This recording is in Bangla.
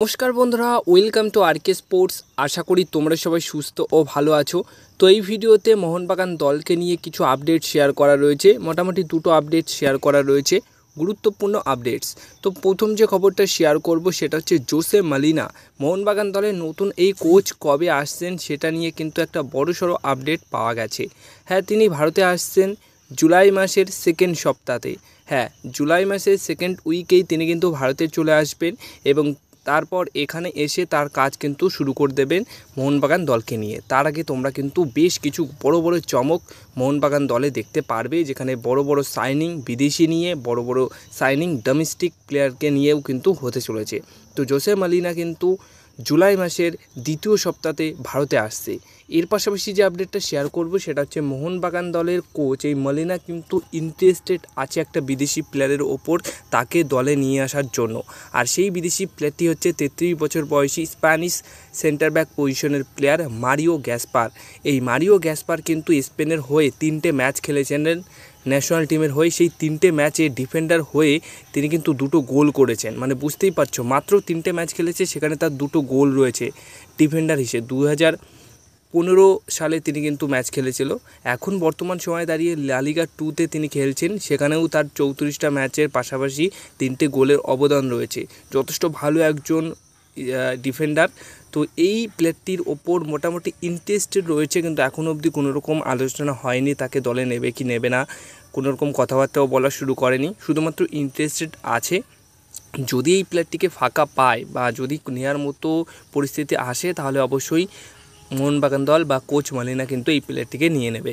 নমস্কার বন্ধুরা, ওয়েলকাম টু আরকে স্পোর্টস। আশা করি তোমরা সবাই সুস্থ ও ভালো আছো। তো এই ভিডিওতে মোহনবাগান দলকে নিয়ে কিছু আপডেট শেয়ার করা রয়েছে। মোটামুটি দুটো আপডেট শেয়ার করা রয়েছে, গুরুত্বপূর্ণ আপডেটস। তো প্রথম যে খবরটা শেয়ার করব সেটা হচ্ছে জোসে মলিনা, মোহনবাগান দলের নতুন এই কোচ কবে আসছেন সেটা নিয়ে কিন্তু একটা বড়সড় আপডেট পাওয়া গেছে। হ্যাঁ, তিনি ভারতে আসছেন জুলাই মাসের সেকেন্ড সপ্তাহে। হ্যাঁ, জুলাই মাসের সেকেন্ড উইকেই তিনি কিন্তু ভারতে চলে আসবেন এবং তারপর এখানে এসে তার কাজ কিন্তু শুরু করে দেবেন মোহনবাগান দলকে নিয়ে। তার আগে তোমরা কিন্তু বেশ কিছু বড় বড় চমক মোহনবাগান দলে দেখতে পারবে, যেখানে বড় বড় সাইনিং বিদেশি নিয়ে, বড় বড় সাইনিং ডোমেস্টিক প্লেয়ারকে নিয়েও কিন্তু হতে চলেছে। তো জোসে মলিনা কিন্তু জুলাই মাসের দ্বিতীয় সপ্তাহে ভারতে আসছে। এর পাশাপাশি যে আপডেটটা শেয়ার করব সেটা হচ্ছে মোহনবাগান দলের কোচ এই মলিনা কিন্তু ইন্টারেস্টেড আছে একটা বিদেশি প্লেয়ারের ওপর, তাকে দলে নিয়ে আসার জন্য। আর সেই বিদেশি প্লেয়ারটি হচ্ছে 33 বছর বয়সী স্প্যানিশ সেন্টার ব্যাক পজিশনের প্লেয়ার মারিও গ্যাসপার। এই মারিও গ্যাসপার কিন্তু স্পেনের হয়ে 3টে ম্যাচ খেলেছিলেন ন্যাশনাল টিমের হয়ে। সেই 3টে ম্যাচে ডিফেন্ডার হয়ে তিনি কিন্তু 2টো গোল করেছেন। মানে বুঝতেই পারছো, মাত্র 3টে ম্যাচ খেলেছে, সেখানে তার 2টো গোল রয়েছে ডিফেন্ডার হিসেবে। 2015 সালে তিনি কিন্তু ম্যাচ খেলেছিল। এখন বর্তমান সময়ে দাঁড়িয়ে লা লিগা 2তে তিনি খেলছেন, সেখানেও তার 34টা ম্যাচের পাশাপাশি 3টে গোলের অবদান রয়েছে। যথেষ্ট ভালো একজন ডিফেন্ডার। তো এই প্লেয়ারটির ওপর মোটামুটি ইন্টারেস্টেড রয়েছে, কিন্তু এখনও অবধি কোনোরকম আলোচনা হয়নি তাকে দলে নেবে কি নেবে না, কোনোরকম কথাবার্তাও বলা শুরু করেনি, শুধুমাত্র ইন্টারেস্টেড আছে। যদি এই প্লেয়ারটিকে ফাঁকা পায় বা যদি নেওয়ার মতো পরিস্থিতি আসে, তাহলে অবশ্যই মোহনবাগান দল বা কোচ মলিনা কিন্তু এই প্লেয়ারটিকে নিয়ে নেবে।